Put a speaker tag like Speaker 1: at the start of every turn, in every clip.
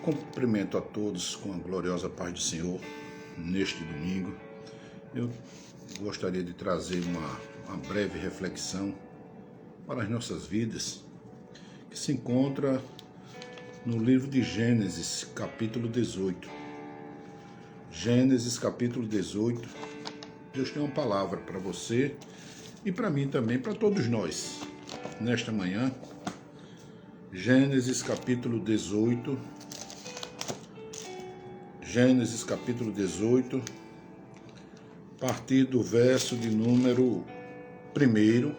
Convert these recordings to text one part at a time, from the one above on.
Speaker 1: Cumprimento a todos com a gloriosa paz do Senhor neste domingo. Eu gostaria de trazer uma breve reflexão para as nossas vidas, que se encontra no livro de Gênesis, capítulo 18. Gênesis, capítulo 18. Deus tem uma palavra para você e para mim também, para todos nós, nesta manhã. Gênesis, capítulo 18. Gênesis capítulo 18, a partir do verso de número 1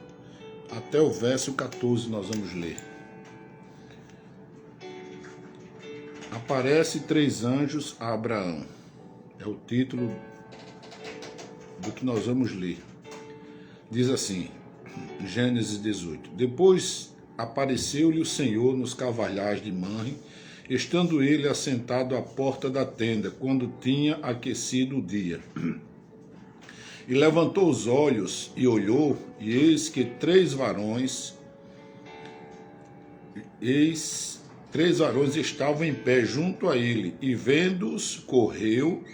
Speaker 1: até o verso 14 nós vamos ler. Aparece 3 anjos a Abraão. É o título do que nós vamos ler. Diz assim, Gênesis 18. Depois apareceu-lhe o Senhor nos carvalhais de Manre, estando ele assentado à porta da tenda, quando tinha aquecido o dia. E levantou os olhos e olhou, e eis que três varões estavam em pé junto a ele, e vendo-os, correu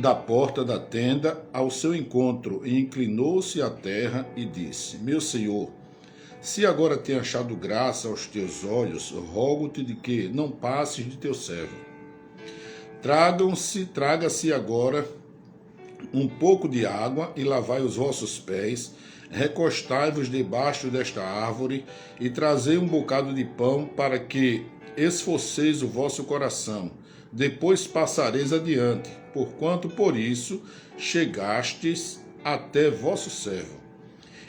Speaker 1: da porta da tenda ao seu encontro, e inclinou-se à terra e disse: Meu senhor, se agora tenho achado graça aos teus olhos, rogo-te de que não passes de teu servo. Traga-se agora um pouco de água e lavai os vossos pés, recostai-vos debaixo desta árvore e trazei um bocado de pão para que esforceis o vosso coração. Depois passareis adiante, porquanto por isso chegastes até vosso servo.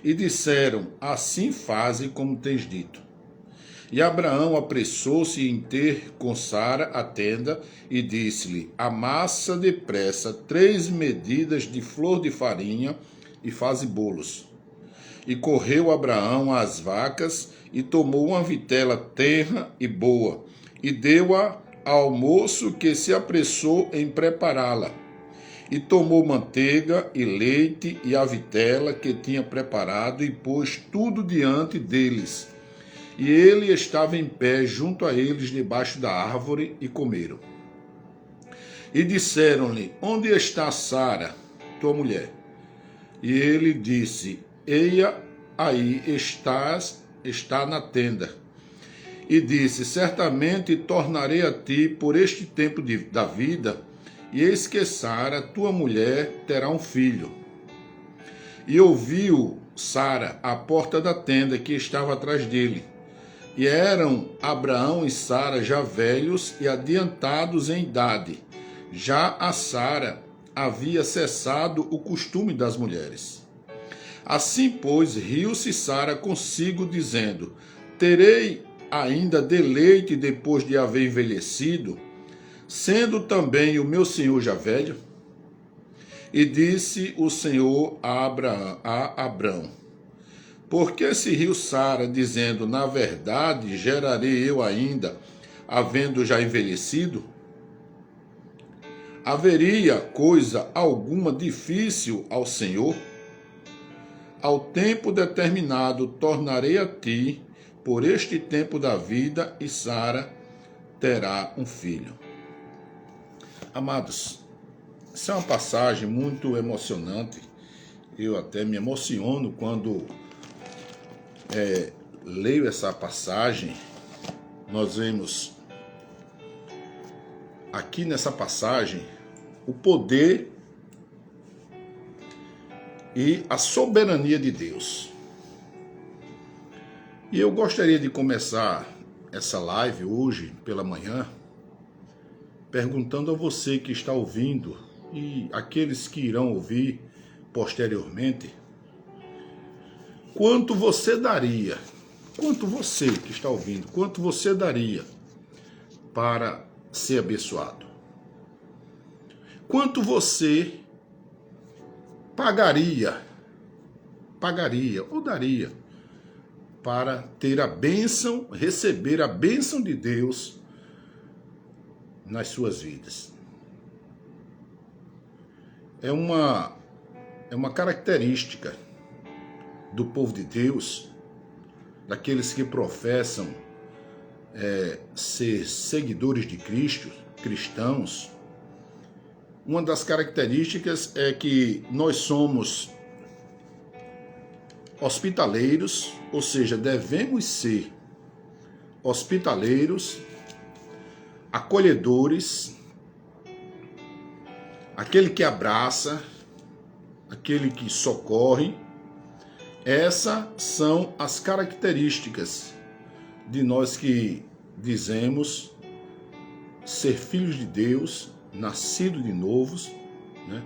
Speaker 1: E disseram, assim faze como tens dito. E Abraão apressou-se em ter com Sara a tenda e disse-lhe, amassa depressa 3 medidas de flor de farinha e faze bolos. E correu Abraão às vacas e tomou uma vitela tenra e boa e deu-a ao moço que se apressou em prepará-la. E tomou manteiga e leite e a vitela que tinha preparado e pôs tudo diante deles. E ele estava em pé junto a eles debaixo da árvore e comeram. E disseram-lhe, onde está Sara, tua mulher? E ele disse, eia aí está na tenda. E disse, certamente tornarei a ti por este tempo da vida, e eis que Sara, tua mulher, terá um filho. E ouviu Sara à porta da tenda que estava atrás dele. E eram Abraão e Sara já velhos e adiantados em idade. Já a Sara havia cessado o costume das mulheres. Assim, pois, riu-se Sara consigo, dizendo, terei ainda deleite depois de haver envelhecido, sendo também o meu senhor já velho? E disse o Senhor a Abrão, por que se riu Sara, dizendo, na verdade, gerarei eu ainda, havendo já envelhecido? Haveria coisa alguma difícil ao Senhor? Ao tempo determinado tornarei a ti, por este tempo da vida, e Sara terá um filho. Amados, essa é uma passagem muito emocionante. Eu até me emociono quando leio essa passagem. Nós vemos aqui nessa passagem o poder e a soberania de Deus. E eu gostaria de começar essa live hoje pela manhã perguntando a você que está ouvindo e aqueles que irão ouvir posteriormente, quanto você daria, quanto você que está ouvindo, quanto você daria para ser abençoado? Quanto você pagaria ou daria para ter a bênção, receber a bênção de Deus nas suas vidas. É uma característica do povo de Deus, daqueles que professam ser seguidores de Cristo, cristãos. Uma das características é que nós somos hospitaleiros, ou seja, devemos ser hospitaleiros, acolhedores, aquele que abraça, aquele que socorre. Essas são as características de nós que dizemos ser filhos de Deus, nascido de novos, né?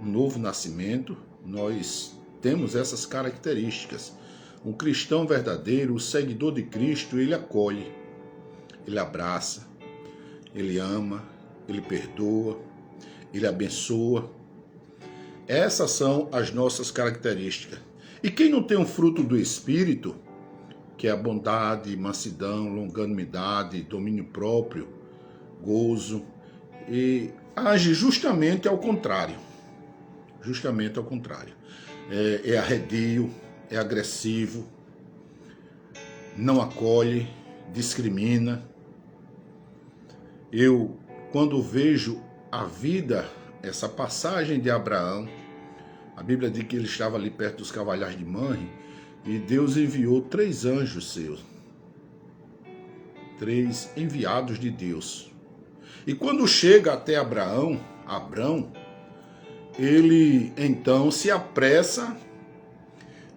Speaker 1: Um novo nascimento. Nós temos essas características. Um cristão verdadeiro, o seguidor de Cristo, ele acolhe, ele abraça, ele ama, ele perdoa, ele abençoa. Essas são as nossas características. E quem não tem um fruto do Espírito, que é a bondade, mansidão, longanimidade, domínio próprio, gozo, e age justamente ao contrário. Justamente ao contrário. É arredio, é agressivo, não acolhe, discrimina. Eu, quando vejo a vida, essa passagem de Abraão, a Bíblia diz que ele estava ali perto dos Cavalhais de Manre, e Deus enviou 3 anjos seus. 3 enviados de Deus. E quando chega até Abrão, ele então se apressa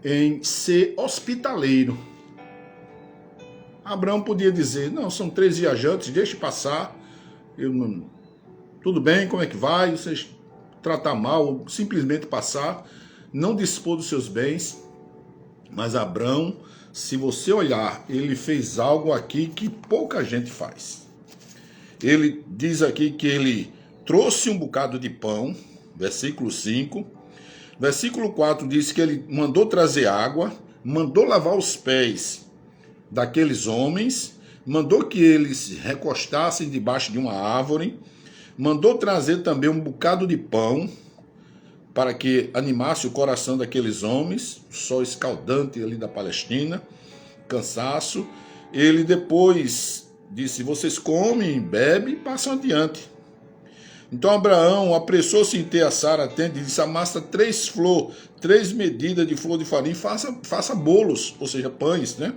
Speaker 1: em ser hospitaleiro. Abrão podia dizer, não, são 3 viajantes, deixe passar, tudo bem, como é que vai? Vocês tratar mal, simplesmente passar, não dispor dos seus bens. Mas Abrão, se você olhar, ele fez algo aqui que pouca gente faz. Ele diz aqui que ele trouxe um bocado de pão, versículo 5. Versículo 4 diz que ele mandou trazer água, mandou lavar os pés daqueles homens, mandou que eles recostassem debaixo de uma árvore, mandou trazer também um bocado de pão, para que animasse o coração daqueles homens, sol escaldante ali da Palestina, cansaço. Ele depois disse, vocês comem, bebem e passam adiante. Então Abraão apressou-se em ter a Sara atenta e disse, amassa 3 medidas de flor de farinha, faça bolos, ou seja, pães, né?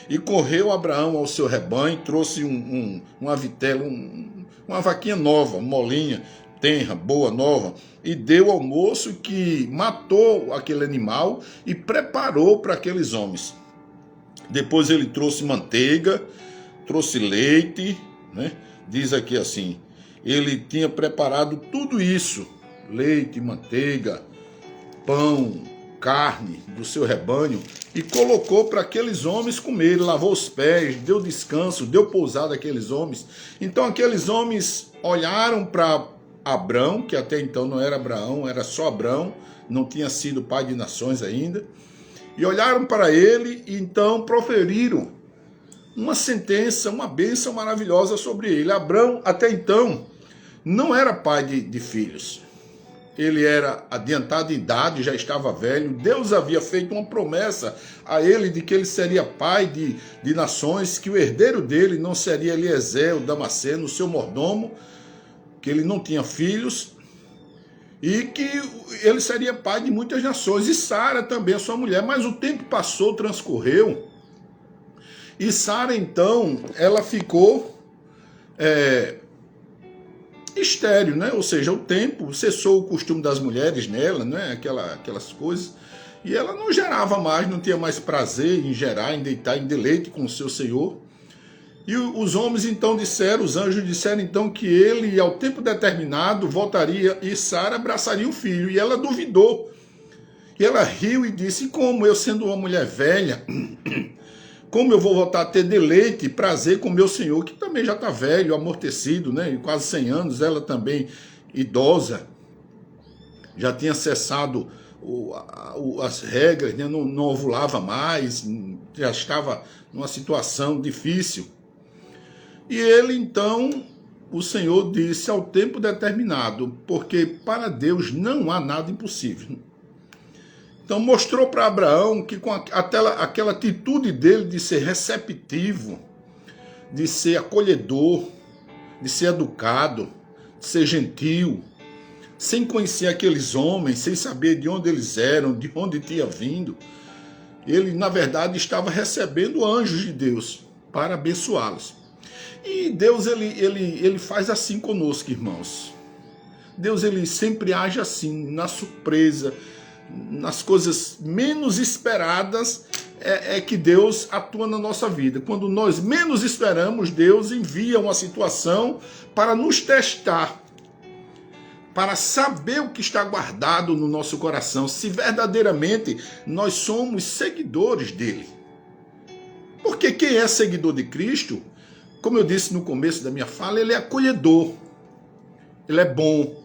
Speaker 1: E correu Abraão ao seu rebanho, trouxe uma vitela, uma vaquinha nova, molinha, tenra, boa, nova, e deu ao moço que matou aquele animal e preparou para aqueles homens. Depois ele trouxe manteiga, trouxe leite, né? Diz aqui assim, ele tinha preparado tudo isso, leite, manteiga, pão, carne do seu rebanho, e colocou para aqueles homens comer, lavou os pés, deu descanso, deu pousada àqueles homens. Então aqueles homens olharam para Abrão, que até então não era Abraão, era só Abrão, não tinha sido pai de nações ainda, e olharam para ele e então proferiram uma sentença, uma bênção maravilhosa sobre ele. Abrão, até então, não era pai de filhos. Ele era adiantado em idade, já estava velho. Deus havia feito uma promessa a ele de que ele seria pai de nações, que o herdeiro dele não seria Eliezer, o Damasceno, o seu mordomo, que ele não tinha filhos, e que ele seria pai de muitas nações, e Sara também, a sua mulher. Mas o tempo passou, transcorreu, e Sara então, ela ficou estéril, né? Ou seja, o tempo cessou o costume das mulheres nela, né? Aquelas coisas, e ela não gerava mais, não tinha mais prazer em gerar, em deitar, em deleite com o seu Senhor. E os homens então disseram, os anjos disseram então que ele, ao tempo determinado, voltaria e Sara abraçaria o filho. E ela duvidou. E ela riu e disse, como eu sendo uma mulher velha, como eu vou voltar a ter deleite e prazer com meu Senhor, que também já está velho, amortecido, né? Quase 100 anos, ela também idosa, já tinha cessado as regras, né? Não ovulava mais, já estava numa situação difícil. E ele então o Senhor disse ao tempo determinado, porque para Deus não há nada impossível. Então mostrou para Abraão que com aquela atitude dele de ser receptivo, de ser acolhedor, de ser educado, de ser gentil, sem conhecer aqueles homens, sem saber de onde eles eram, de onde tinha vindo, ele na verdade estava recebendo anjos de Deus para abençoá-los. E Deus ele faz assim conosco, irmãos. Deus ele sempre age assim, na surpresa, nas coisas menos esperadas é que Deus atua na nossa vida. Quando nós menos esperamos, Deus envia uma situação para nos testar, para saber o que está guardado no nosso coração, se verdadeiramente nós somos seguidores dele. Porque quem é seguidor de Cristo, como eu disse no começo da minha fala, ele é acolhedor, ele é bom,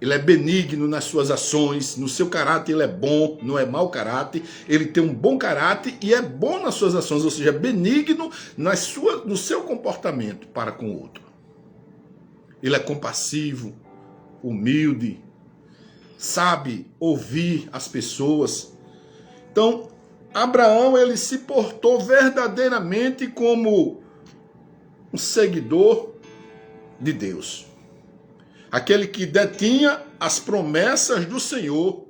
Speaker 1: ele é benigno nas suas ações, no seu caráter ele é bom, não é mau caráter, ele tem um bom caráter e é bom nas suas ações, ou seja, benigno no seu comportamento para com o outro. Ele é compassivo, humilde, sabe ouvir as pessoas. Então, Abraão ele se portou verdadeiramente como um seguidor de Deus. Aquele que detinha as promessas do Senhor.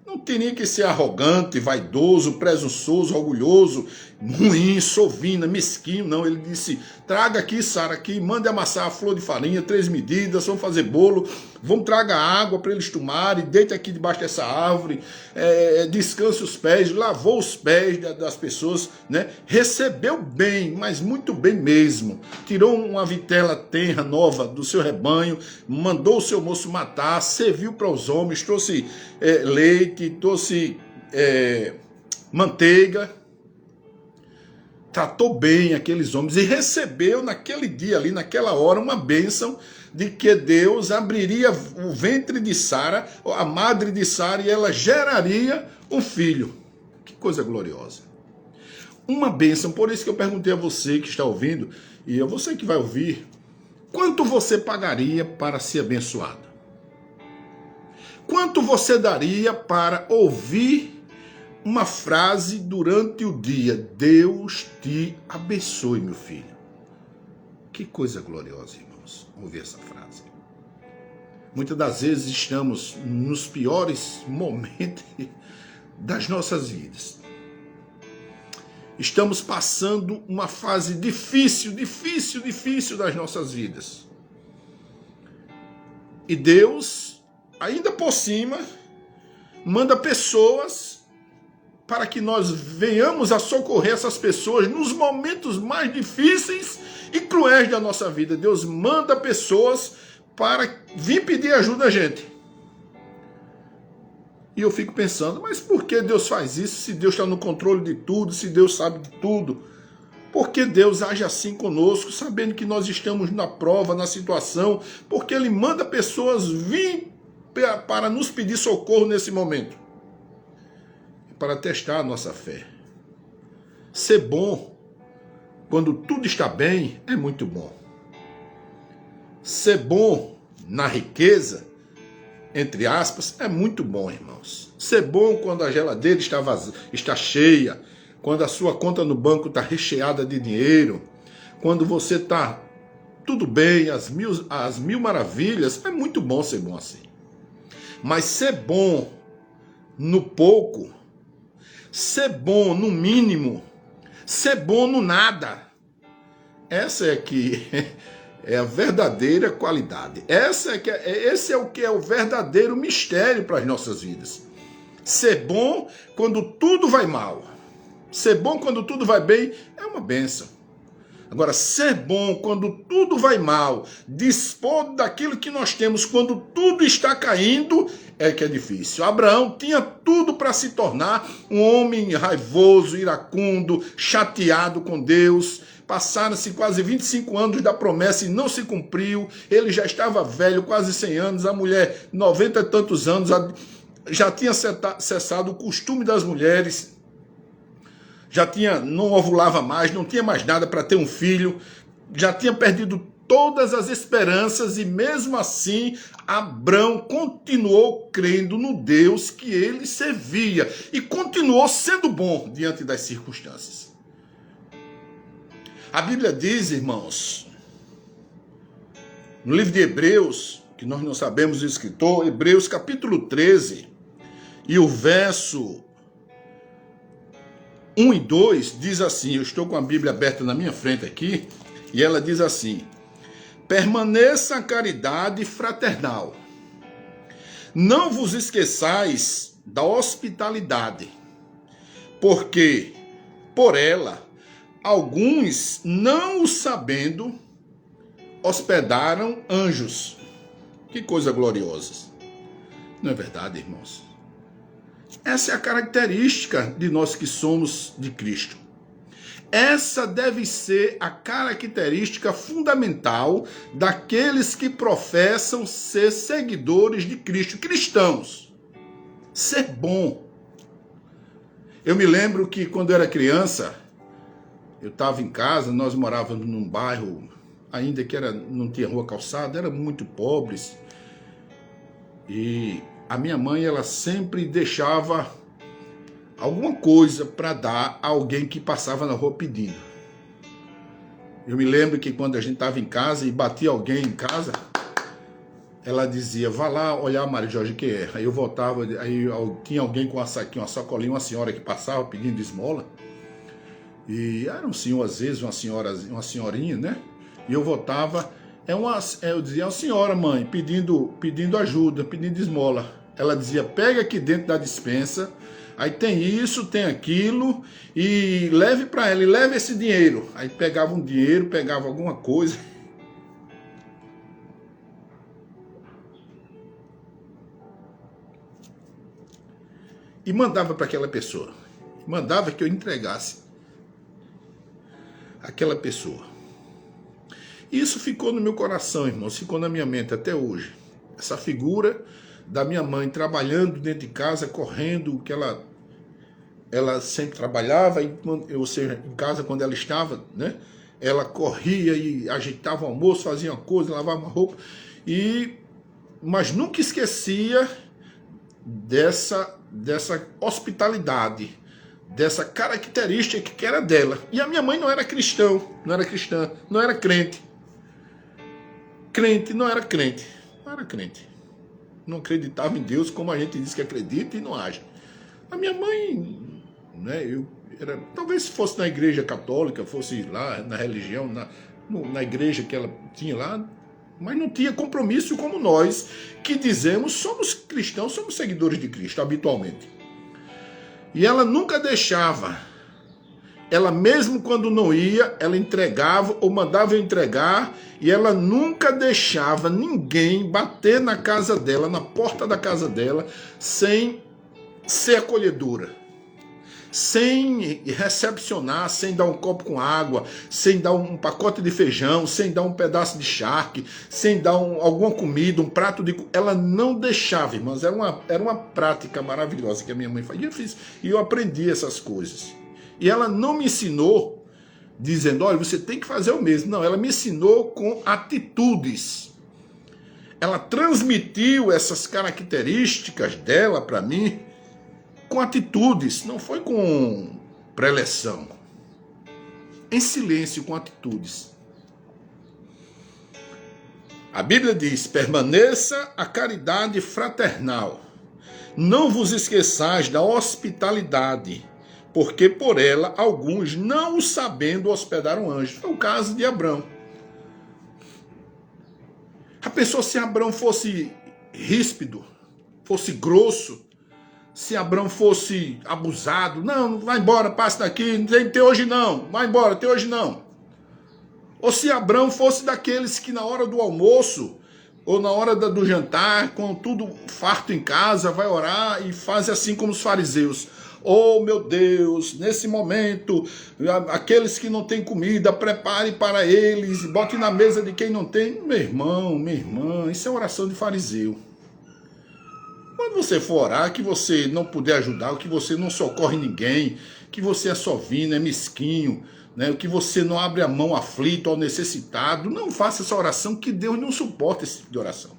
Speaker 1: Não teria que ser arrogante, vaidoso, presunçoso, orgulhoso, ruim, sovina, mesquinho. Não, ele disse, traga aqui, Sara, aqui, mande amassar a flor de farinha, 3 medidas, vamos fazer bolo, vamos traga água para eles tomarem, deite aqui debaixo dessa árvore, descanse os pés, lavou os pés das pessoas, né? Recebeu bem, mas muito bem mesmo. Tirou uma vitela tenra, nova, do seu rebanho, mandou o seu moço matar, serviu para os homens, trouxe leite, trouxe manteiga, tratou bem aqueles homens e recebeu naquele dia ali, naquela hora, uma bênção de que Deus abriria o ventre de Sara, a madre de Sara, e ela geraria um filho. Que coisa gloriosa. Uma bênção, por isso que eu perguntei a você que está ouvindo, e a você que vai ouvir, quanto você pagaria para ser abençoado? Quanto você daria para ouvir uma frase durante o dia? Deus te abençoe, meu filho. Que coisa gloriosa, irmãos, ouvir essa frase. Muitas das vezes estamos nos piores momentos das nossas vidas. Estamos passando uma fase difícil das nossas vidas. E Deus, ainda por cima, manda pessoas para que nós venhamos a socorrer essas pessoas nos momentos mais difíceis e cruéis da nossa vida. Deus manda pessoas para vir pedir ajuda a gente. E eu fico pensando, mas por que Deus faz isso se Deus está no controle de tudo, se Deus sabe de tudo? Por que Deus age assim conosco, sabendo que nós estamos na prova, na situação? Porque Ele manda pessoas vir para nos pedir socorro nesse momento, para testar a nossa fé. Ser bom quando tudo está bem é muito bom. Ser bom na riqueza, entre aspas, é muito bom, irmãos. Ser bom quando a geladeira está cheia, quando a sua conta no banco está recheada de dinheiro, quando você está tudo bem, as mil maravilhas, é muito bom ser bom assim. Mas ser bom no pouco, ser bom no mínimo, ser bom no nada, essa é que é a verdadeira qualidade. Esse é o que é o verdadeiro mistério para as nossas vidas. Ser bom quando tudo vai mal. Ser bom quando tudo vai bem é uma bênção. Agora, ser bom quando tudo vai mal, dispor daquilo que nós temos quando tudo está caindo, é que é difícil. Abraão tinha tudo para se tornar um homem raivoso, iracundo, chateado com Deus. Passaram-se quase 25 anos da promessa e não se cumpriu. Ele já estava velho, quase 100 anos. A mulher, 90 e tantos anos, já tinha cessado o costume das mulheres. Não ovulava mais, não tinha mais nada para ter um filho. Já tinha perdido todas as esperanças, e mesmo assim Abrão continuou crendo no Deus que ele servia e continuou sendo bom diante das circunstâncias. A Bíblia diz, irmãos, no livro de Hebreus, que nós não sabemos o escritor, Hebreus capítulo 13, e o verso 1 e 2 diz assim, eu estou com a Bíblia aberta na minha frente aqui, e ela diz assim: permaneça a caridade fraternal. Não vos esqueçais da hospitalidade, porque por ela alguns, não o sabendo, hospedaram anjos. Que coisa gloriosa. Não é verdade, irmãos? Essa é a característica de nós que somos de Cristo. Essa deve ser a característica fundamental daqueles que professam ser seguidores de Cristo, cristãos. Ser bom. Eu me lembro que quando eu era criança, eu estava em casa, nós morávamos num bairro, ainda que não tinha rua calçada, eram muito pobres. E a minha mãe, ela sempre deixava alguma coisa para dar a alguém que passava na rua pedindo. Eu me lembro que quando a gente estava em casa e batia alguém em casa, ela dizia, vá lá olhar, Maria Jorge, o que é? Aí eu voltava, aí tinha alguém com uma sacolinha, uma senhora que passava pedindo esmola. E era um senhor, às vezes, uma senhorinha, né? E eu voltava, eu dizia, é uma senhora, mãe, pedindo ajuda, pedindo esmola. Ela dizia, pega aqui dentro da despensa, aí tem isso, tem aquilo, e leve para ela, e leve esse dinheiro. Aí pegava um dinheiro, pegava alguma coisa. E mandava para aquela pessoa. Mandava que eu entregasse aquela pessoa. Isso ficou no meu coração, irmãos, ficou na minha mente até hoje. Essa figura da minha mãe trabalhando dentro de casa, correndo, que ela sempre trabalhava, ou seja, em casa quando ela estava, né? Ela corria e ajeitava o almoço, fazia uma coisa, lavava uma roupa, mas nunca esquecia dessa hospitalidade, dessa característica que era dela. E a minha mãe não era cristã, não era crente. Não era crente. Não acreditava em Deus como a gente diz que acredita e não age. A minha mãe, né, talvez fosse na igreja católica, fosse lá na religião, na igreja que ela tinha lá, mas não tinha compromisso como nós, que dizemos somos cristãos, somos seguidores de Cristo habitualmente. E ela nunca deixava, ela mesmo quando não ia, ela entregava ou mandava eu entregar, e ela nunca deixava ninguém bater na casa dela, na porta da casa dela, sem ser acolhedora, sem recepcionar, sem dar um copo com água, sem dar um pacote de feijão, sem dar um pedaço de charque, sem dar alguma comida, um prato de... Ela não deixava, irmãos, era uma prática maravilhosa que a minha mãe fazia, e eu aprendi essas coisas. E ela não me ensinou dizendo, olha, você tem que fazer o mesmo. Não, ela me ensinou com atitudes. Ela transmitiu essas características dela para mim com atitudes, não foi com preleção. Em silêncio, com atitudes. A Bíblia diz, permaneça a caridade fraternal. Não vos esqueçais da hospitalidade, porque por ela alguns, não o sabendo, hospedaram anjos. Foi o caso de Abrão. A pessoa, se Abrão fosse ríspido, fosse grosso, se Abrão fosse abusado, não, vai embora, passa daqui, não tem hoje não, vai embora, tem hoje não. Ou se Abrão fosse daqueles que na hora do almoço, ou na hora do jantar, com tudo farto em casa, vai orar e faz assim como os fariseus. Oh, meu Deus, nesse momento, aqueles que não têm comida, prepare para eles, bote na mesa de quem não tem. Meu irmão, minha irmã, isso é oração de fariseu. Quando você for orar, que você não puder ajudar, que você não socorre ninguém, que você é sovino, é mesquinho, né? Que você não abre a mão ao aflito, ao necessitado, não faça essa oração, que Deus não suporta esse tipo de oração.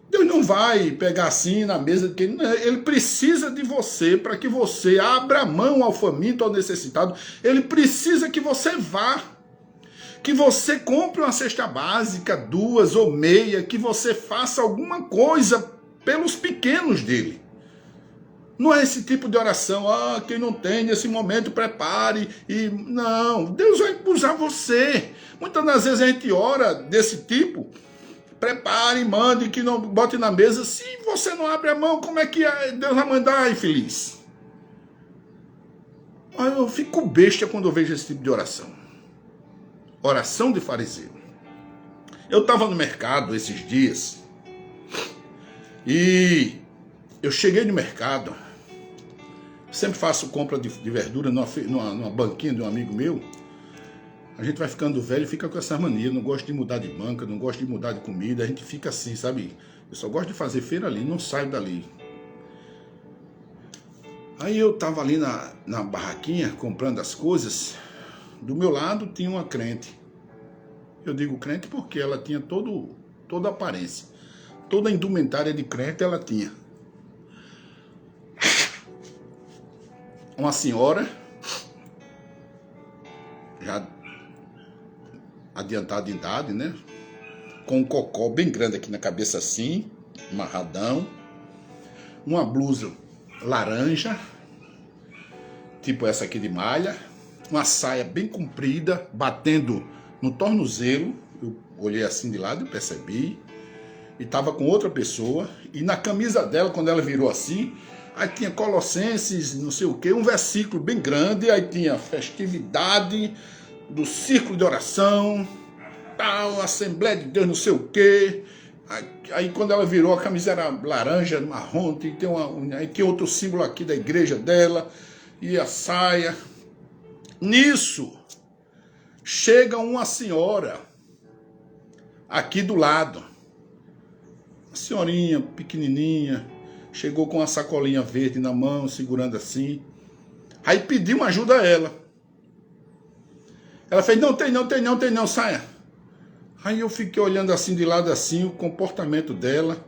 Speaker 1: Deus não vai pegar assim na mesa, que Ele precisa de você para que você abra a mão ao faminto, ao necessitado. Ele precisa que você vá, que você compre uma cesta básica, 2 ou meia, que você faça alguma coisa pelos pequenos dele. Não é esse tipo de oração, quem não tem nesse momento prepare, e não, Deus vai usar você. Muitas das vezes a gente ora desse tipo, prepare, mande, que não bote na mesa. Se você não abre a mão, como é que Deus vai mandar, infeliz? Eu fico besta quando eu vejo esse tipo de oração. Oração de fariseu. Eu estava no mercado esses dias e eu cheguei no mercado. Sempre faço compra de verdura numa banquinha de um amigo meu. A gente vai ficando velho e fica com essa mania. Não gosto de mudar de banca, não gosto de mudar de comida. A gente fica assim, sabe? Eu só gosto de fazer feira ali, não saio dali. Aí eu tava ali na barraquinha comprando as coisas. Do meu lado tinha uma crente. Eu digo crente porque ela tinha toda a aparência. Toda a indumentária de crente ela tinha. Uma senhora, já adiantada em idade, né? Com um cocó bem grande aqui na cabeça assim, amarradão. Uma blusa laranja, tipo essa aqui de malha. Uma saia bem comprida, batendo no tornozelo. Eu olhei assim de lado e percebi. E estava com outra pessoa. E na camisa dela, quando ela virou assim, aí tinha Colossenses, não sei o que, um versículo bem grande. Aí tinha festividade do círculo de oração, tal, Assembleia de Deus, não sei o que. Aí quando ela virou, a camisa era laranja, marrom, aí tem outro símbolo aqui da igreja dela, e a saia. Nisso, chega uma senhora aqui do lado, uma senhorinha pequenininha, chegou com uma sacolinha verde na mão, segurando assim. Aí pediu uma ajuda a ela. Ela fez, não tem não, saia. Aí eu fiquei olhando assim, de lado assim, o comportamento dela.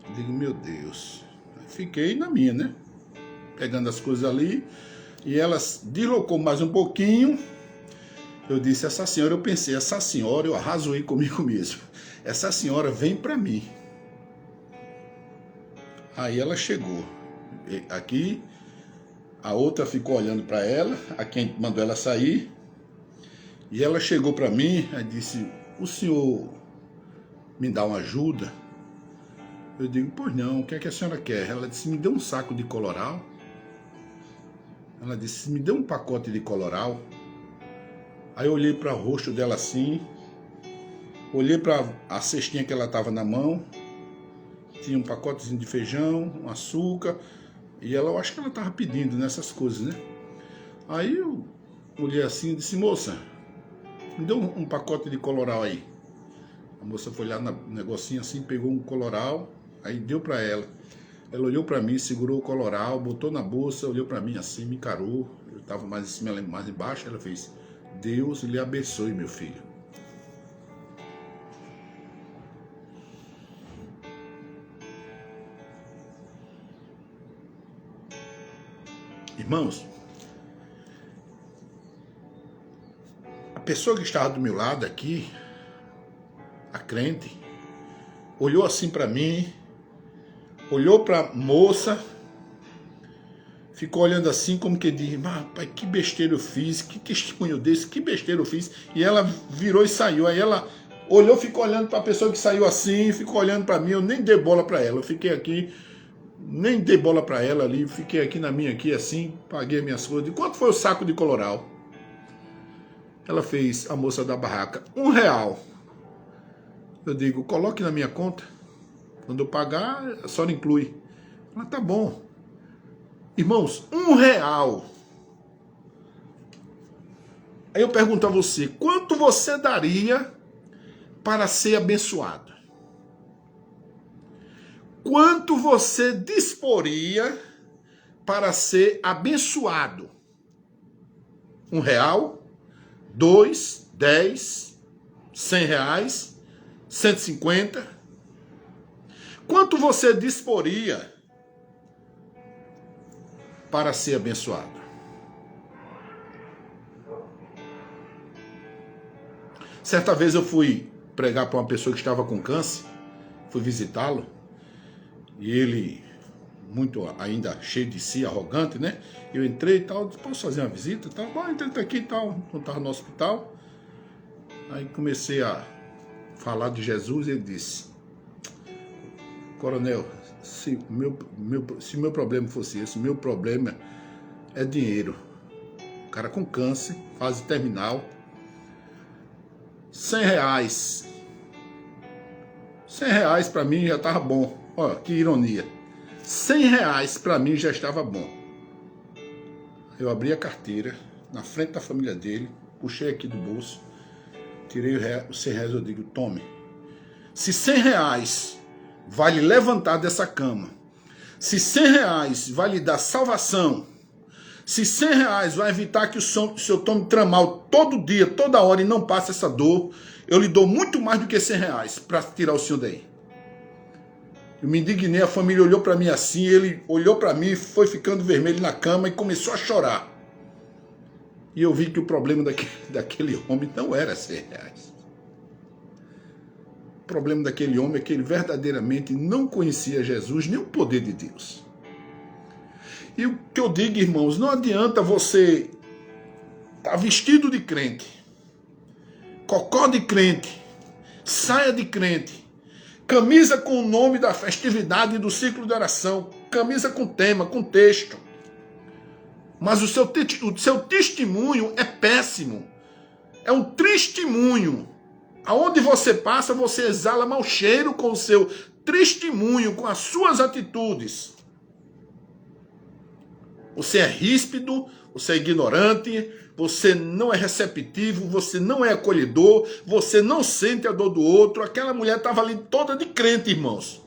Speaker 1: Eu digo, meu Deus. Fiquei na minha, né? Pegando as coisas ali. E ela deslocou mais um pouquinho. Eu disse, essa senhora, eu pensei, essa senhora, eu arrazoei comigo mesmo. Essa senhora vem pra mim. Aí ela chegou. Aqui, a outra ficou olhando pra ela, a quem mandou ela sair. E ela chegou pra mim e disse, o senhor me dá uma ajuda? Eu digo, pois não, o que é que a senhora quer? Ela disse, me dê um saco de coloral. Ela disse, me dê um pacote de coloral. Aí eu olhei para o rosto dela assim, olhei para a cestinha que ela estava na mão, tinha um pacotezinho de feijão, um açúcar, e ela, eu acho que ela estava pedindo nessas coisas, né? Aí eu olhei assim e disse, moça, me dê um pacote de coloral aí. A moça foi lá no negocinho assim, pegou um coloral, aí deu para ela. Ela olhou para mim, segurou o coloral, botou na bolsa, olhou para mim assim, me encarou. Eu estava mais em cima, ela mais embaixo. Ela fez, Deus lhe abençoe, meu filho. Irmãos, a pessoa que estava do meu lado aqui, a crente, olhou assim para mim, olhou para a moça, ficou olhando assim como que diz, pai, que besteira eu fiz, que testemunho desse, que besteira eu fiz. E ela virou e saiu. Aí ela olhou, ficou olhando para a pessoa que saiu assim, ficou olhando para mim, eu nem dei bola para ela. Eu fiquei aqui, nem dei bola para ela ali, fiquei aqui na minha aqui assim, paguei minhas coisas. Quanto foi o saco de coloral? Ela fez, a moça da barraca, R$1. Eu digo, coloque na minha conta. Quando eu pagar, a senhora inclui. Ela, tá bom. Irmãos, R$1. Aí eu pergunto a você, quanto você daria para ser abençoado? Quanto você disporia para ser abençoado? R$1, 2, 10, R$100, 150? Quanto você disporia para ser abençoado? Certa vez eu fui pregar para uma pessoa que estava com câncer, fui visitá-lo, e ele, muito ainda cheio de si, arrogante, né? Eu entrei e tal, posso fazer uma visita e tal? Bom, entrei aqui e tal, não estava no hospital. Aí comecei a falar de Jesus e ele disse: coronel, se meu problema fosse esse, meu problema é dinheiro. O cara com câncer, fase terminal, R$100. R$100 para mim já estava bom. Olha, que ironia. R$100 para mim já estava bom. Eu abri a carteira, na frente da família dele, puxei aqui do bolso, tirei os R$100, eu digo: tome. Se R$100 vai lhe levantar dessa cama, se R$100 vai lhe dar salvação, se R$100 vai evitar que o senhor tome tramal todo dia, toda hora e não passe essa dor, eu lhe dou muito mais do que R$100 para tirar o senhor daí. Eu me indignei, a família olhou para mim assim, ele olhou para mim, foi ficando vermelho na cama e começou a chorar. E eu vi que o problema daquele homem não era R$100. O problema daquele homem é que ele verdadeiramente não conhecia Jesus nem o poder de Deus. E o que eu digo, irmãos, não adianta você estar vestido de crente, cocó de crente, saia de crente, camisa com o nome da festividade e do ciclo de oração, camisa com tema, com texto. Mas o seu testemunho é péssimo. É um testemunho. Aonde você passa, você exala mau cheiro com o seu testemunho, com as suas atitudes. Você é ríspido, você é ignorante, você não é receptivo, você não é acolhedor, você não sente a dor do outro. Aquela mulher estava ali toda de crente, irmãos.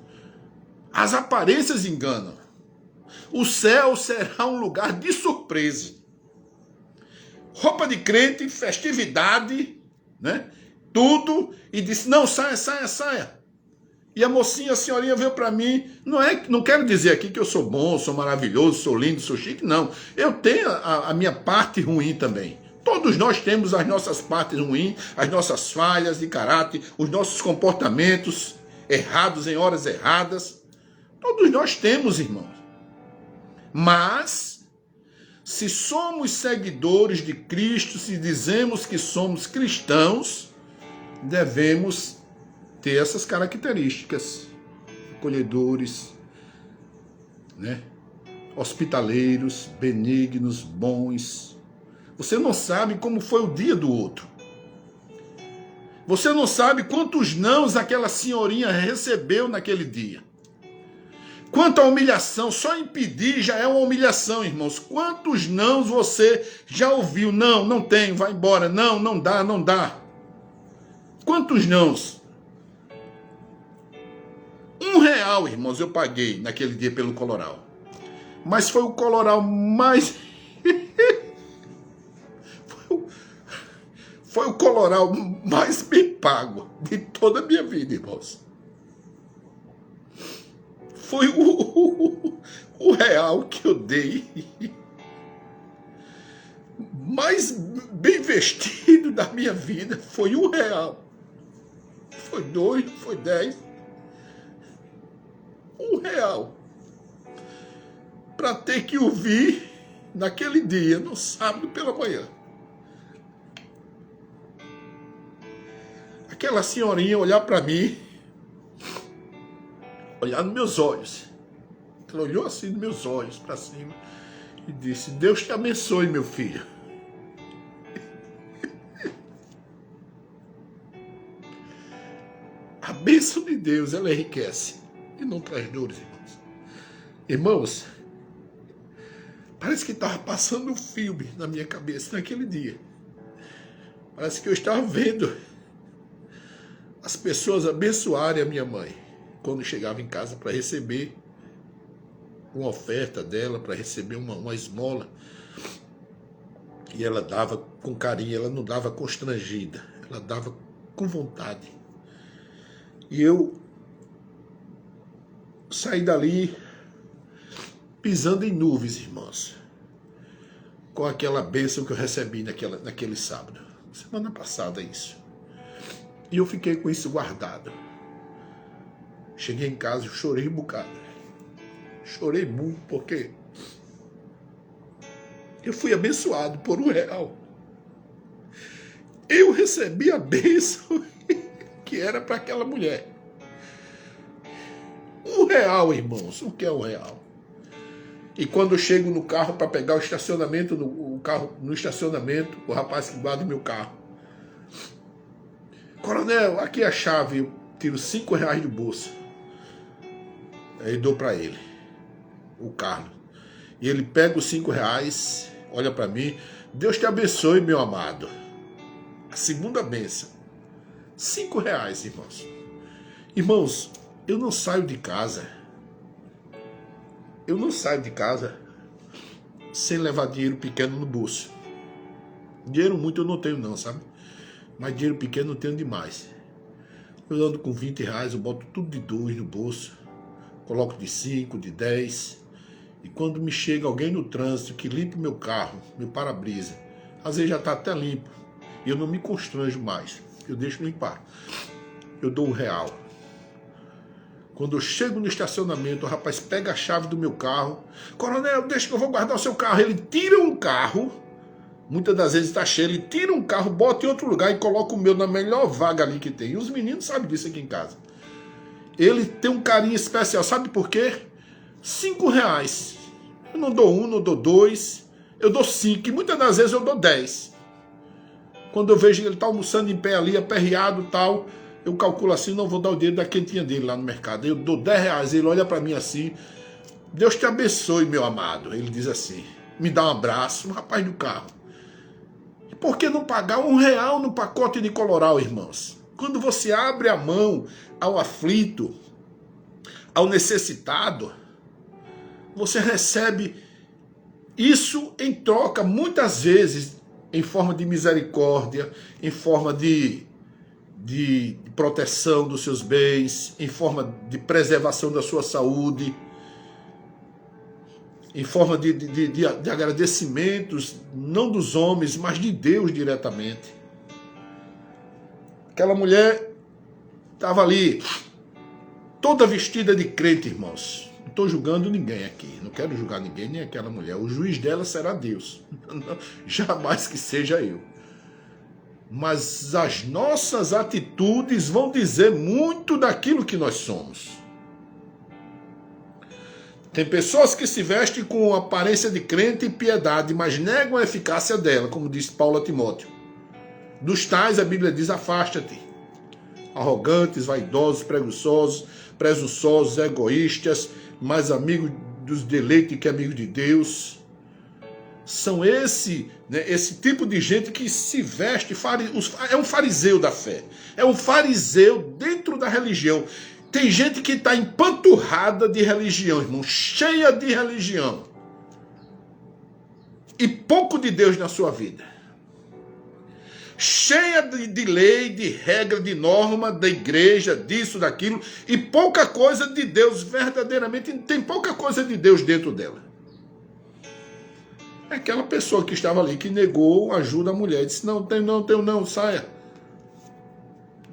Speaker 1: As aparências enganam. O céu será um lugar de surpresa. Roupa de crente, festividade, né? Tudo. E disse: não, saia, saia, saia. E a mocinha, a senhorinha veio para mim. Não quero dizer aqui que eu sou bom, sou maravilhoso, sou lindo, sou chique. Não. Eu tenho a minha parte ruim também. Todos nós temos as nossas partes ruins, as nossas falhas de caráter, os nossos comportamentos errados em horas erradas. Todos nós temos, irmãos. Mas, se somos seguidores de Cristo, se dizemos que somos cristãos, devemos ter essas características: acolhedores, né? Hospitaleiros, benignos, bons. Você não sabe como foi o dia do outro. Você não sabe quantos nãos aquela senhorinha recebeu naquele dia. Quanto à humilhação, só impedir já é uma humilhação, irmãos. Quantos nãos você já ouviu? Não, não tenho, vai embora. Não, não dá, não dá. Quantos nãos? R$1, irmãos, eu paguei naquele dia pelo coloral. Mas foi o coloral mais... foi o coloral mais bem pago de toda a minha vida, irmãos. Foi o real que eu dei mais bem vestido da minha vida. Foi R$1. Foi 2, foi 10. R$1. Para ter que ouvir naquele dia, no sábado pela manhã. Aquela senhorinha olhar para mim, olhar nos meus olhos. Ela olhou assim nos meus olhos para cima e disse: Deus te abençoe, meu filho. A bênção de Deus, ela enriquece e não traz dores, irmãos. Irmãos, parece que estava passando um filme na minha cabeça naquele dia. Parece que eu estava vendo as pessoas abençoarem a minha mãe. quando chegava em casa para receber uma oferta dela, para receber uma esmola. E ela dava com carinho, ela não dava constrangida, ela dava com vontade. E eu saí dali pisando em nuvens, irmãos, com aquela bênção que eu recebi naquele sábado. Semana passada isso. E eu fiquei com isso guardado. Cheguei em casa e chorei um bocado. Chorei muito porque eu fui abençoado por R$1. Eu recebi a bênção que era para aquela mulher. R$1, irmãos. O que é R$1? E quando eu chego no carro para pegar o estacionamento, no estacionamento, o rapaz que guarda o meu carro: coronel, aqui é a chave. Eu tiro R$5 do bolso. Aí dou para ele o Carlos. E ele pega os R$5, olha para mim: Deus te abençoe, meu amado. A segunda bênção. R$5, irmãos. Irmãos, eu não saio de casa. Eu não saio de casa sem levar dinheiro pequeno no bolso. Dinheiro muito eu não tenho não, sabe? Mas dinheiro pequeno eu tenho demais. Eu ando com R$20, eu boto tudo de 2 no bolso. Coloco de 5, de 10. E quando me chega alguém no trânsito que limpa meu carro, meu para-brisa, às vezes já está até limpo, e eu não me constranjo mais, eu deixo limpar. Eu dou R$1. Quando eu chego no estacionamento, o rapaz pega a chave do meu carro: coronel, deixa que eu vou guardar o seu carro. Ele tira um carro, muitas das vezes está cheio, ele tira um carro, bota em outro lugar e coloca o meu na melhor vaga ali que tem. E os meninos sabem disso aqui em casa. Ele tem um carinho especial, sabe por quê? R$5. Eu não dou 1, não dou 2, eu dou 5, e muitas das vezes eu dou 10. Quando eu vejo que ele está almoçando em pé ali, aperreado e tal, eu calculo assim: não vou dar o dinheiro da quentinha dele lá no mercado. Eu dou R$10, ele olha para mim assim: Deus te abençoe, meu amado. Ele diz assim, me dá um abraço, um rapaz do carro. E por que não pagar R$1 no pacote de Coloral, irmãos? Quando você abre a mão ao aflito, ao necessitado, você recebe isso em troca, muitas vezes, em forma de misericórdia, em forma de proteção dos seus bens, em forma de preservação da sua saúde, em forma de agradecimentos, não dos homens, mas de Deus diretamente. Aquela mulher estava ali, toda vestida de crente, irmãos. Não estou julgando ninguém aqui, não quero julgar ninguém, nem aquela mulher. O juiz dela será Deus, jamais que seja eu. Mas as nossas atitudes vão dizer muito daquilo que nós somos. Tem pessoas que se vestem com aparência de crente e piedade, mas negam a eficácia dela, como disse Paulo a Timóteo. Dos tais, a Bíblia diz: afasta-te. Arrogantes, vaidosos, presunçosos, egoístas, mais amigos dos deleites que amigos de Deus. São esse tipo de gente que se veste, é um fariseu da fé. É um fariseu dentro da religião. Tem gente que está empanturrada de religião, irmão, cheia de religião. E pouco de Deus na sua vida. Cheia de lei, de regra, de norma, da igreja, disso, daquilo, e pouca coisa de Deus, verdadeiramente, tem pouca coisa de Deus dentro dela. É aquela pessoa que estava ali, que negou ajuda à mulher, disse: não, tenho não, saia.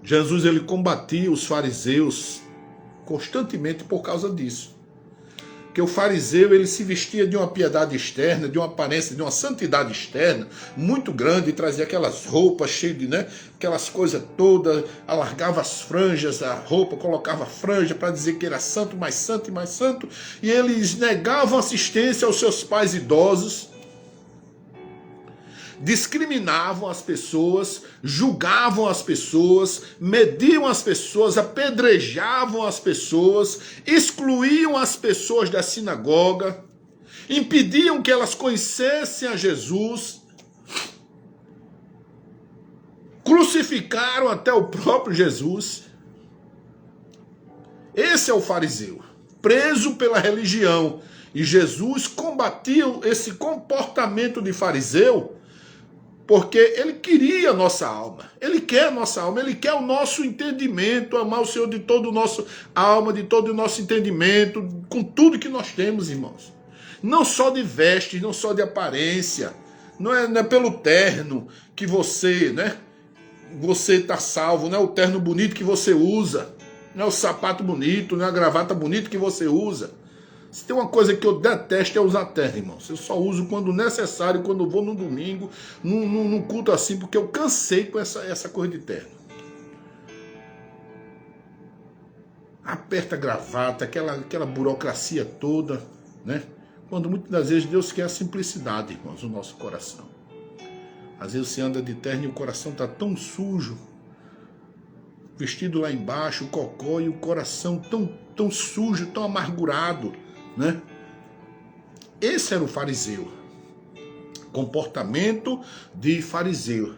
Speaker 1: Jesus, ele combatia os fariseus constantemente por causa disso. Porque o fariseu, ele se vestia de uma piedade externa, de uma aparência, de uma santidade externa muito grande, e trazia aquelas roupas cheias de, aquelas coisas todas, alargava as franjas da roupa, colocava franja para dizer que era santo, mais santo e mais santo, e eles negavam assistência aos seus pais idosos, discriminavam as pessoas, julgavam as pessoas, mediam as pessoas, apedrejavam as pessoas, excluíam as pessoas da sinagoga, impediam que elas conhecessem a Jesus, crucificaram até o próprio Jesus. Esse é o fariseu, preso pela religião. E Jesus combatia esse comportamento de fariseu porque ele queria a nossa alma. Ele quer a nossa alma, ele quer o nosso entendimento, amar o Senhor de toda a nossa alma, de todo o nosso entendimento, com tudo que nós temos, irmãos. Não só de vestes, não só de aparência. Não é pelo terno que você está salvo, não é o terno bonito que você usa, não é o sapato bonito, não é a gravata bonita que você usa. Se tem uma coisa que eu detesto é usar terno, irmãos. Eu só uso quando necessário, quando eu vou no domingo, num culto assim, porque eu cansei com essa coisa de terno. Aperta a gravata, aquela burocracia toda, né? Quando muitas das vezes Deus quer a simplicidade, irmãos, no nosso coração. Às vezes você anda de terno e o coração está tão sujo, vestido lá embaixo, o cocó, e o coração tão sujo, tão amargurado, né? Esse era o fariseu. Comportamento de fariseu.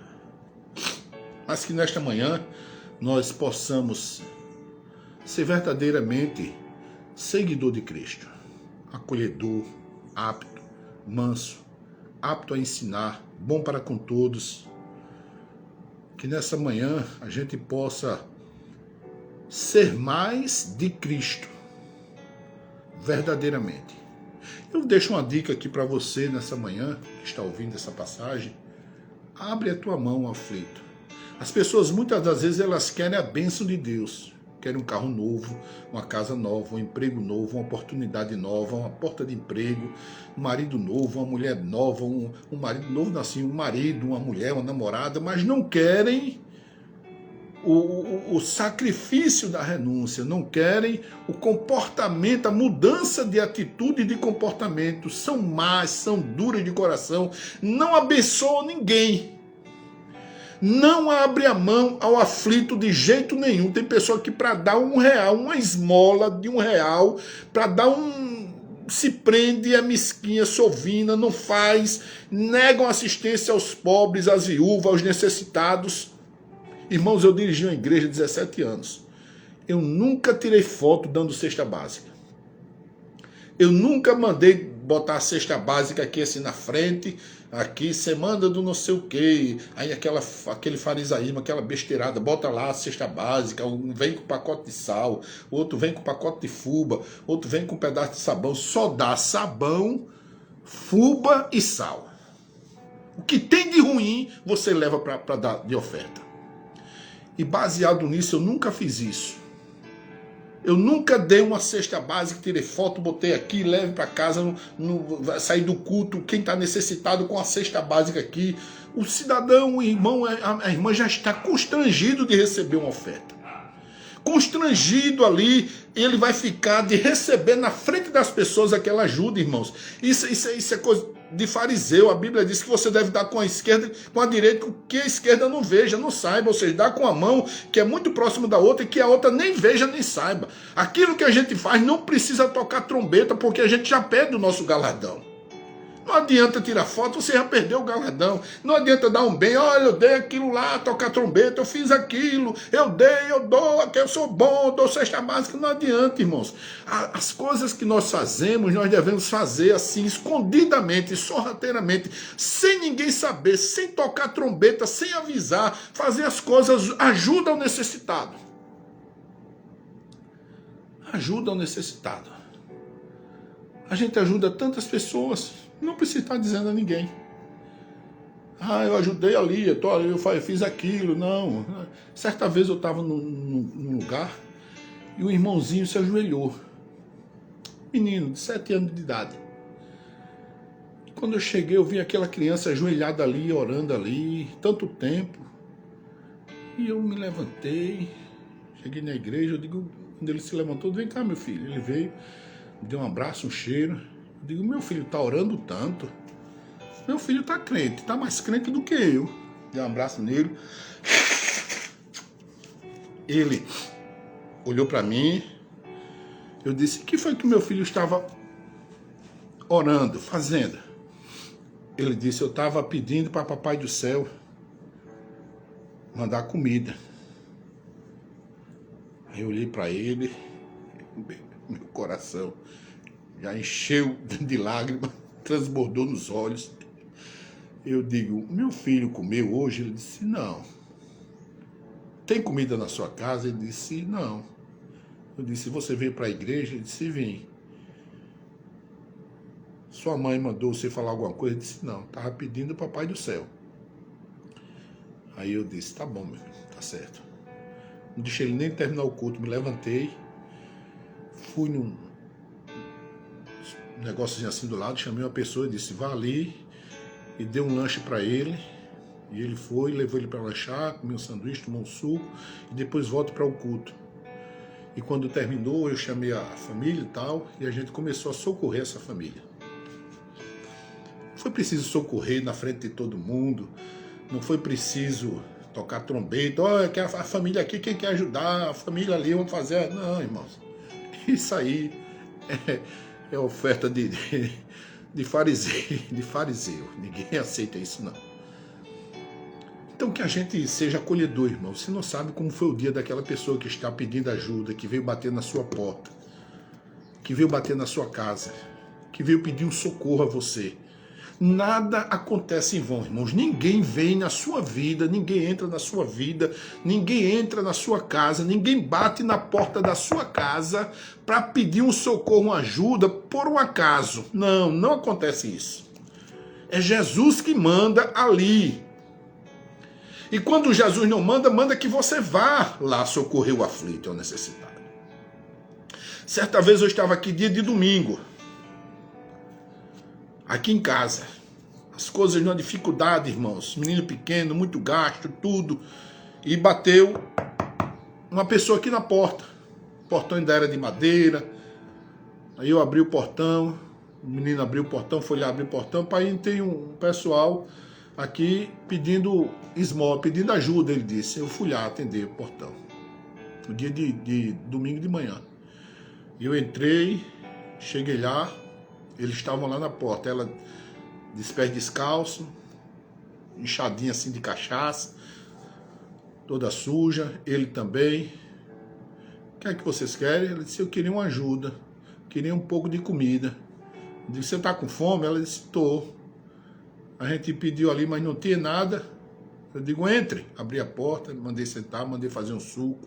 Speaker 1: Mas que nesta manhã nós possamos ser verdadeiramente seguidor de Cristo. Acolhedor, apto, manso, apto a ensinar, bom para com todos. Que nessa manhã a gente possa ser mais de Cristo, verdadeiramente. Eu deixo uma dica aqui para você nessa manhã, que está ouvindo essa passagem. Abre a tua mão, aflito. As pessoas muitas das vezes elas querem a bênção de Deus. Querem um carro novo, uma casa nova, um emprego novo, uma oportunidade nova, uma porta de emprego, um marido novo, uma mulher nova, um marido novo, assim, um marido, uma mulher, uma namorada, mas não querem o sacrifício da renúncia, não querem o comportamento, a mudança de atitude e de comportamento. São más, são duras de coração, não abençoam ninguém. Não abre a mão ao aflito de jeito nenhum. Tem pessoa que para dar R$1, uma esmola de R$1, para dar se prende, é mesquinha, sovina, não faz, negam assistência aos pobres, às viúvas, aos necessitados. Irmãos, eu dirigi uma igreja há 17 anos. Eu nunca tirei foto dando cesta básica. Eu nunca mandei botar a cesta básica aqui assim na frente, aqui, você manda do não sei o quê, aí aquele farisaísmo, aquela besteirada, bota lá a cesta básica, um vem com pacote de sal, outro vem com pacote de fuba, outro vem com um pedaço de sabão, só dá sabão, fuba e sal. O que tem de ruim, você leva para dar de oferta. E baseado nisso, eu nunca fiz isso. Eu nunca dei uma cesta básica, tirei foto, botei aqui, leve para casa, sair do culto, quem está necessitado com a cesta básica aqui. O cidadão, o irmão, a irmã já está constrangido de receber uma oferta. Constrangido ali, ele vai ficar de receber na frente das pessoas aquela ajuda, irmãos. Isso é coisa de fariseu. A Bíblia diz que você deve dar com a esquerda, com a direita, que a esquerda não veja, não saiba. Ou seja, dá com a mão que é muito próximo da outra e que a outra nem veja, nem saiba. Aquilo que a gente faz não precisa tocar trombeta, porque a gente já perde o nosso galardão. Não adianta tirar foto, você já perdeu o galardão. Não adianta dar um bem, olha, eu dei aquilo lá, tocar trombeta, eu fiz aquilo, eu dei, eu dou, eu sou bom, eu dou cesta básica. Não adianta, irmãos. As coisas que nós fazemos, nós devemos fazer assim, escondidamente, sorrateiramente, sem ninguém saber, sem tocar trombeta, sem avisar. Fazer as coisas ajuda ao necessitado. Ajuda ao necessitado. A gente ajuda tantas pessoas. Não precisa estar dizendo a ninguém. Ah, eu ajudei ali, eu fiz aquilo. Não. Certa vez eu estava num lugar e um irmãozinho se ajoelhou. Menino de 7 anos de idade. Quando eu cheguei, eu vi aquela criança ajoelhada ali, orando ali, tanto tempo. E eu me levantei, cheguei na igreja, eu digo, quando ele se levantou, vem cá, meu filho. Ele veio, me deu um abraço, um cheiro. Eu digo, meu filho está orando tanto. Meu filho está crente, está mais crente do que eu. Dei um abraço nele. Ele olhou para mim. Eu disse, o que foi que meu filho estava orando, fazendo? Ele disse, eu estava pedindo para Papai do Céu mandar comida. Aí eu olhei para ele, Meu coração já encheu de lágrimas, transbordou nos olhos. Eu digo, meu filho comeu hoje? Ele disse, não. Tem comida na sua casa? Ele disse, não. Eu disse, você veio para a igreja? Ele disse, vim. Sua mãe mandou você falar alguma coisa? Ele disse, não, estava pedindo o papai do céu. Aí eu disse, tá bom, meu filho, tá certo. Não deixei ele nem terminar o culto, me levantei, fui num negócio assim do lado, chamei uma pessoa e disse, vá ali, e dei um lanche para ele. E ele foi, levou ele para lanchar, comeu um sanduíche, tomou um suco, e depois volto para o culto. E quando terminou, eu chamei a família e tal, e a gente começou a socorrer essa família. Não foi preciso socorrer na frente de todo mundo, não foi preciso tocar trombeta, olha, que a família aqui, quem quer ajudar, a família ali, vamos fazer. Não, irmãos, isso aí é oferta de fariseu, ninguém aceita isso não. Então que a gente seja acolhedor, irmão. Você não sabe como foi o dia daquela pessoa que está pedindo ajuda, que veio bater na sua porta, que veio bater na sua casa, que veio pedir um socorro a você. Nada acontece em vão, irmãos. Ninguém vem na sua vida, ninguém entra na sua vida, ninguém entra na sua casa, ninguém bate na porta da sua casa para pedir um socorro, uma ajuda, por um acaso. Não, não acontece isso. É Jesus que manda ali. E quando Jesus não manda, manda que você vá lá socorrer o aflito, o necessitado. Certa vez eu estava aqui dia de domingo, aqui em casa. As coisas numa dificuldade, irmãos. Menino pequeno, muito gasto, tudo. E bateu uma pessoa aqui na porta. O portão ainda era de madeira. Aí eu abri o portão, o menino abriu o portão, foi lá abrir o portão. Pai, tem um pessoal aqui pedindo esmola, pedindo ajuda, ele disse. Eu fui lá atender o portão, no dia de domingo de manhã. Eu entrei, cheguei lá, eles estavam lá na porta, ela de pés descalço, inchadinha assim de cachaça, toda suja, ele também. O que é que vocês querem? Ela disse, eu queria uma ajuda, queria um pouco de comida. Eu disse, você está com fome? Ela disse, estou. A gente pediu ali, mas não tinha nada. Eu digo, entre. Abri a porta, mandei sentar, mandei fazer um suco,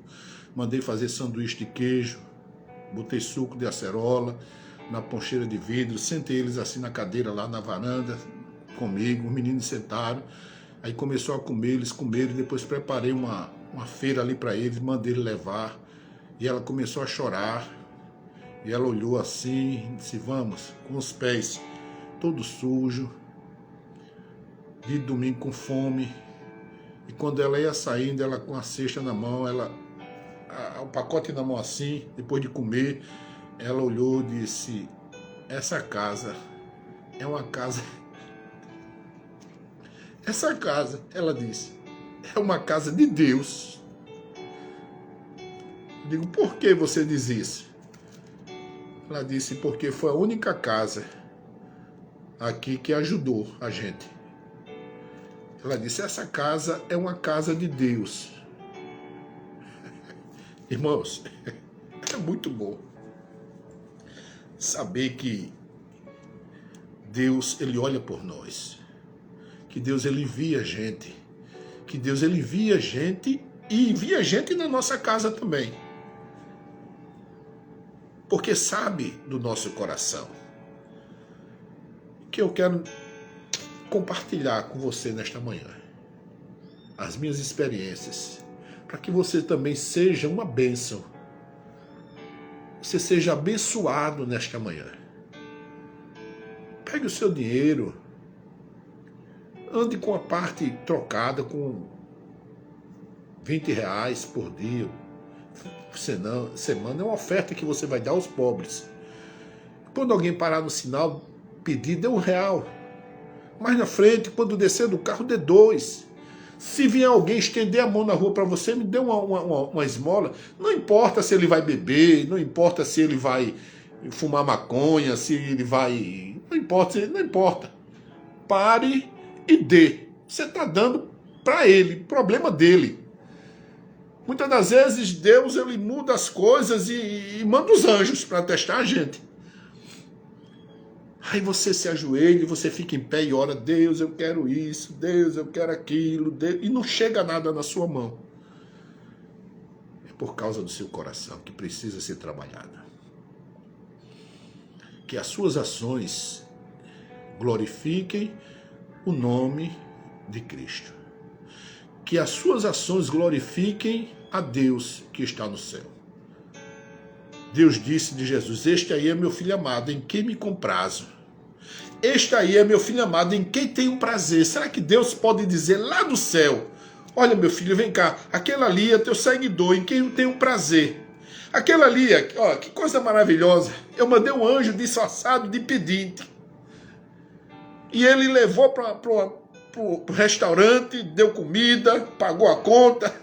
Speaker 1: mandei fazer sanduíche de queijo, botei suco de acerola na poncheira de vidro, sentei eles assim na cadeira lá na varanda comigo, os meninos sentaram, aí começou a comer, eles comeram, depois preparei uma feira ali para eles, mandei ele levar, e ela começou a chorar, e ela olhou assim, e disse, vamos, com os pés todo sujo, de domingo com fome. E quando ela ia saindo, ela com a cesta na mão, o pacote na mão assim, depois de comer, ela olhou e disse, essa casa é uma casa... Essa casa, ela disse, é uma casa de Deus. Eu digo, por que você diz isso? Ela disse, porque foi a única casa aqui que ajudou a gente. Ela disse, essa casa é uma casa de Deus. Irmãos, é muito bom saber que Deus, Ele olha por nós. Que Deus, Ele envia a gente. Que Deus, Ele envia a gente e envia a gente na nossa casa também. Porque sabe do nosso coração. Que eu quero compartilhar com você nesta manhã as minhas experiências, para que você também seja uma bênção, você seja abençoado nesta manhã. Pegue o seu dinheiro, ande com a parte trocada com R$20 por dia, semana, é uma oferta que você vai dar aos pobres. Quando alguém parar no sinal, pedir, dê R$1. Mais na frente, quando descer do carro, dê 2. Se vier alguém estender a mão na rua para você, me dê uma esmola. Não importa se ele vai beber, não importa se ele vai fumar maconha, se ele vai... Não importa, não importa. Pare e dê. Você está dando para ele, problema dele. Muitas das vezes Deus ele muda as coisas e manda os anjos para testar a gente. Aí você se ajoelha, você fica em pé e ora, Deus, eu quero isso, Deus, eu quero aquilo, Deus, e não chega nada na sua mão. É por causa do seu coração que precisa ser trabalhado. Que as suas ações glorifiquem o nome de Cristo. Que as suas ações glorifiquem a Deus que está no céu. Deus disse de Jesus, este aí é meu filho amado, em quem me comprazo. Este aí é meu filho amado, em quem tenho prazer. Será que Deus pode dizer lá do céu, olha meu filho, vem cá, aquele ali é teu seguidor, em quem eu tenho prazer. Aquele ali, ó, que coisa maravilhosa, eu mandei um anjo disfarçado de pedinte. E ele levou para o restaurante, deu comida, pagou a conta.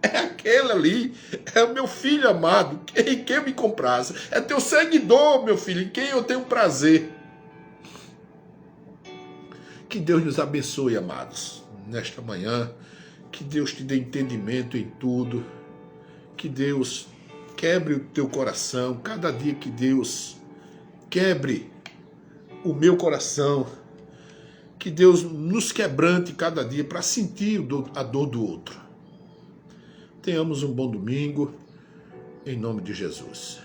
Speaker 1: É aquele ali, é o meu filho amado, em quem eu me comprazo. É teu seguidor, meu filho, em quem eu tenho prazer. Que Deus nos abençoe, amados, nesta manhã. Que Deus te dê entendimento em tudo. Que Deus quebre o teu coração. Cada dia que Deus quebre o meu coração. Que Deus nos quebrante cada dia para sentir a dor do outro. Tenhamos um bom domingo, em nome de Jesus.